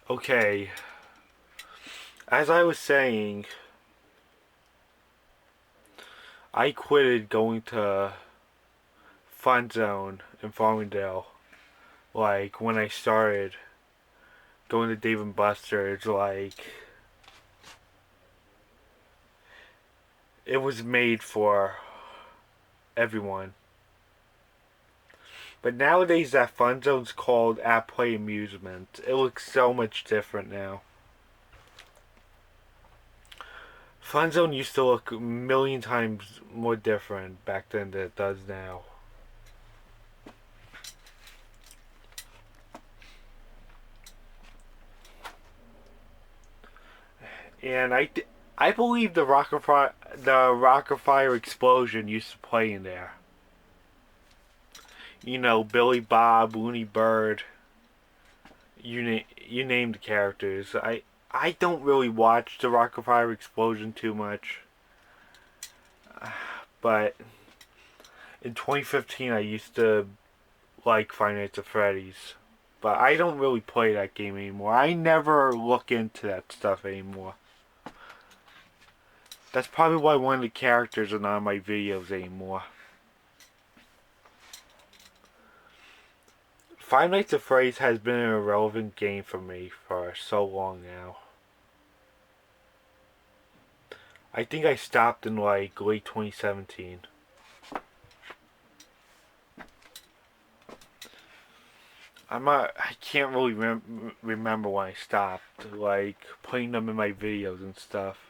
Okay, as I was saying, I quitted going to Fun Zone in Farmingdale. Like, when I started going to Dave and Buster's, like, it was made for everyone. But nowadays, that Fun Zone's called At Play Amusement. It looks so much different now. Fun Zone used to look a million times more different back then than it does now. And I believe the Rock-afire Explosion used to play in there. You know, Billy Bob, Looney Bird, you name the characters. I don't really watch the Rock-afire Explosion too much, but in 2015 I used to like Five Nights at Freddy's. But I don't really play that game anymore. I never look into that stuff anymore. That's probably why one of the characters are not in my videos anymore. Five Nights at Freddy's has been an irrelevant game for me for so long now. I think I stopped in like late 2017. I can't really remember when I stopped, like putting them in my videos and stuff.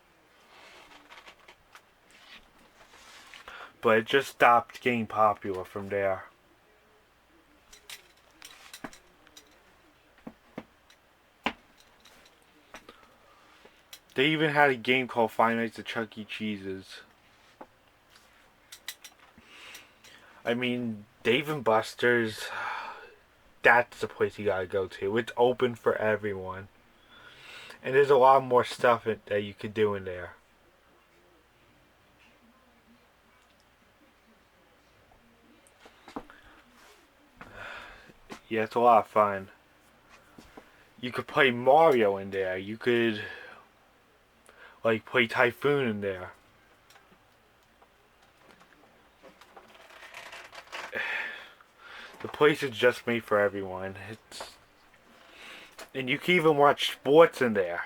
But it just stopped getting popular from there. They even had a game called Five Nights at Chuck E. Cheese's. I mean, Dave and Buster's, that's the place you gotta go to. It's open for everyone. And there's a lot more stuff that you could do in there. Yeah, it's a lot of fun. You could play Mario in there. You could, like, play Typhoon in there. The place is just made for everyone. And you can even watch sports in there.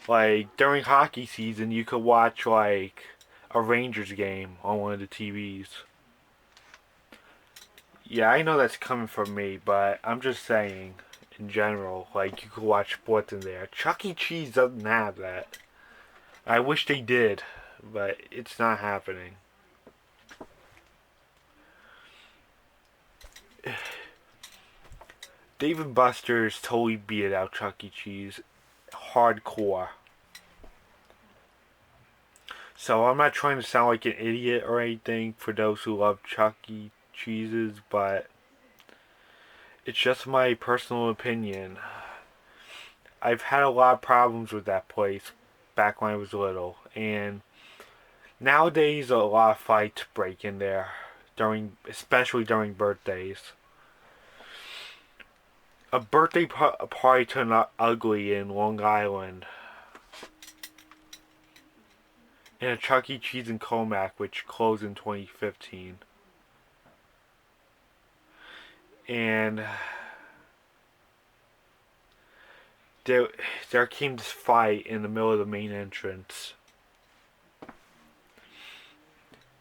Like, during hockey season, you could watch, like, a Rangers game on one of the TVs. Yeah, I know that's coming from me, but I'm just saying, in general, like, you could watch sports in there. Chuck E. Cheese doesn't have that. I wish they did, but it's not happening. Dave and Buster's totally beat out Chuck E. Cheese. Hardcore. So I'm not trying to sound like an idiot or anything for those who love Chuck E. Cheese's, but it's just my personal opinion. I've had a lot of problems with that place back when I was little, and nowadays a lot of fights break in there especially during birthdays. A birthday party turned out ugly in Long Island, and a Chuck E. Cheese in Comac, which closed in 2015. And there, there came this fight in the middle of the main entrance.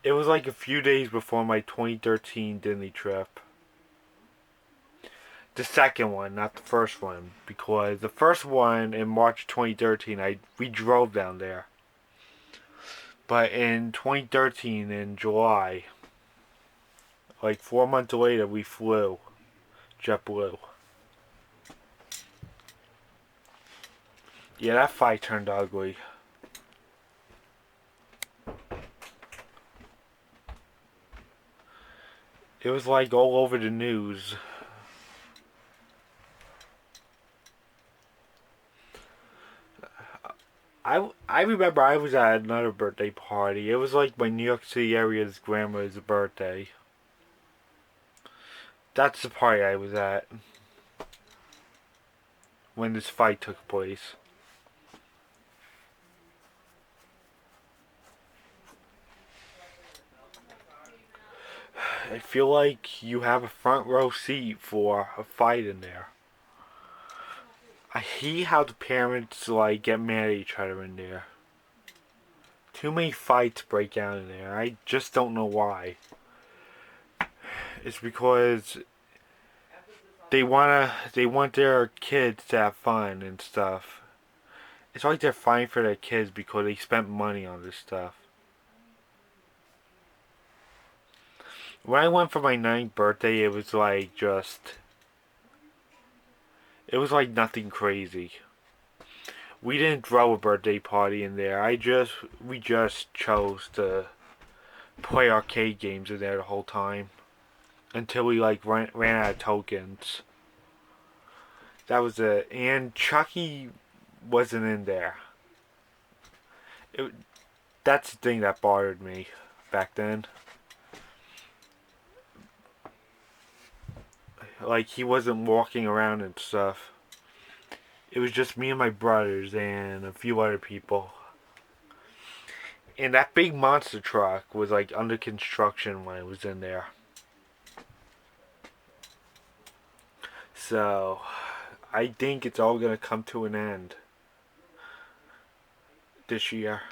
It was like a few days before my 2013 Disney trip. The second one, not the first one, because the first one in March 2013, we drove down there. But in 2013, in July, like 4 months later, we flew JetBlue. Yeah, that fight turned ugly. It was like all over the news. I remember I was at another birthday party. It was like my New York City area's grandma's birthday. That's the party I was at. when this fight took place. I feel like you have a front row seat for a fight in there. I hate how the parents like get mad at each other in there. Too many fights break out in there. I just don't know why. It's because they want their kids to have fun and stuff. It's like they're fighting for their kids because they spent money on this stuff. When I went for my 9th birthday, it was like it was like nothing crazy. We didn't throw a birthday party in there. We just chose to play arcade games in there the whole time until we like ran out of tokens. That was it. And Chucky wasn't in there. It, that's the thing that bothered me back then. Like he wasn't walking around and stuff. It was just me and my brothers and a few other people. And that big monster truck was like under construction when it was in there. So, I think it's all gonna come to an end this year.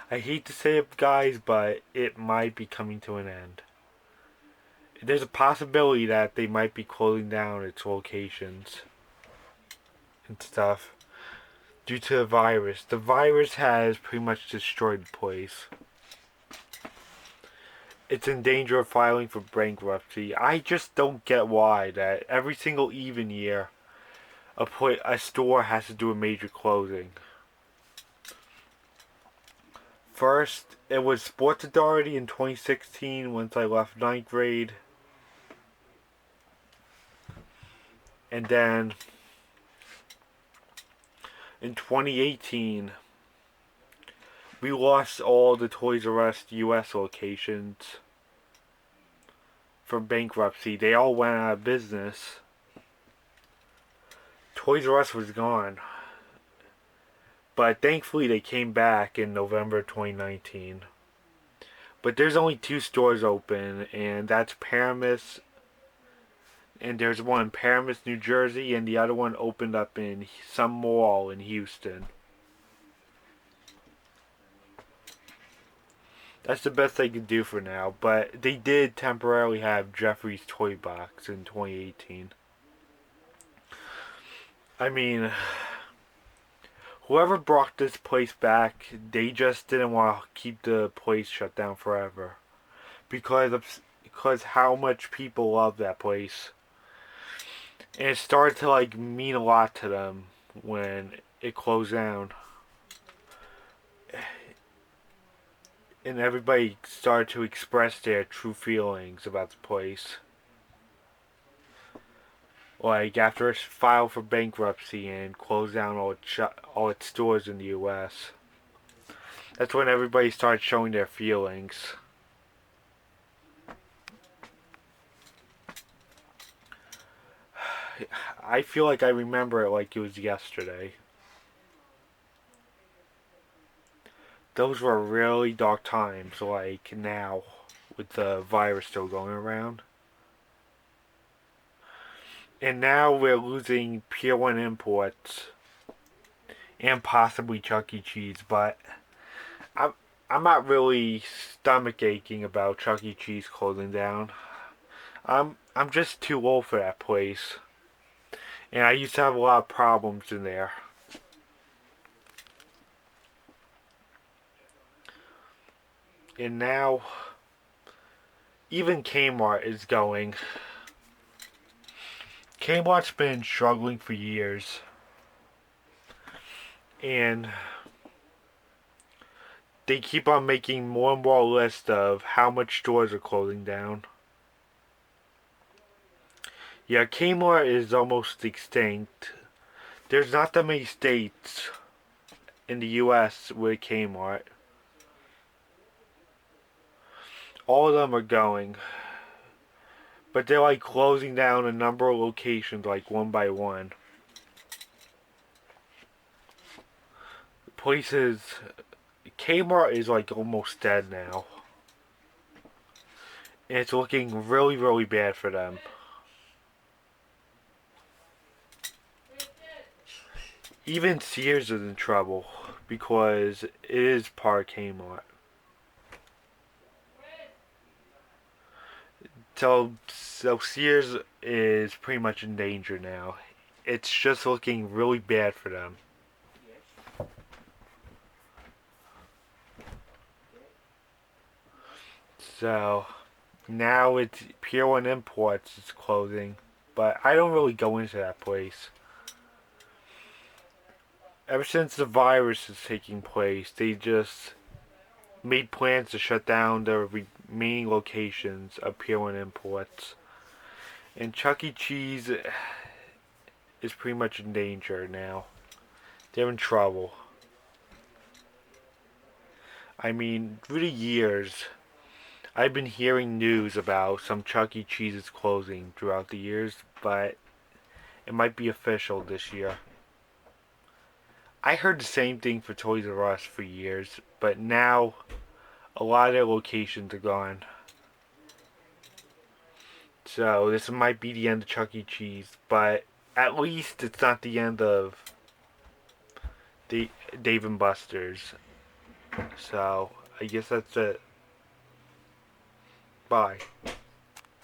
I hate to say it, guys, but it might be coming to an end. There's a possibility that they might be closing down its locations and stuff due to the virus. The virus has pretty much destroyed the place. It's in danger of filing for bankruptcy. I just don't get why that every single even year a store has to do a major closing. First, it was Sports Authority in 2016 once I left 9th grade. And then in 2018, we lost all the Toys R Us US locations from bankruptcy. They all went out of business. Toys R Us was gone. But thankfully they came back in November 2019. But there's only 2 stores open, and that's Paramus. And there's one in Paramus, New Jersey, and the other one opened up in some mall in Houston. That's the best they could do for now, but they did temporarily have Jeffrey's Toy Box in 2018. I mean, whoever brought this place back, they just didn't want to keep the place shut down forever. Because how much people love that place. And it started to like mean a lot to them when it closed down. And everybody started to express their true feelings about the place. Like after it filed for bankruptcy and closed down all its stores in the U.S. That's when everybody started showing their feelings. I feel like I remember it like it was yesterday. Those were really dark times, like now, with the virus still going around. And now we're losing Pier 1 imports and possibly Chuck E. Cheese, but I'm not really stomach aching about Chuck E. Cheese closing down. I'm just too old for that place. And I used to have a lot of problems in there. And now, even Kmart is going. Kmart's been struggling for years. And they keep on making more and more lists of how much stores are closing down. Yeah, Kmart is almost extinct. There's not that many states in the U.S. with Kmart. All of them are going. but they're like closing down a number of locations like one by one. Places, Kmart is like almost dead now. And it's looking really, really bad for them. Even Sears is in trouble because it is part of Kmart. So Sears is pretty much in danger now. It's just looking really bad for them. So now it's Pier 1 Imports is closing, but I don't really go into that place. Ever since the virus is taking place, they just made plans to shut down the remaining locations of Pier 1 Imports. And Chuck E. Cheese is pretty much in danger now. They're in trouble. I mean, through the years, I've been hearing news about some Chuck E. Cheese's closing throughout the years, but it might be official this year. I heard the same thing for Toys R Us for years, but now a lot of their locations are gone. So this might be the end of Chuck E. Cheese, but at least it's not the end of Dave and Buster's. So I guess that's it. Bye.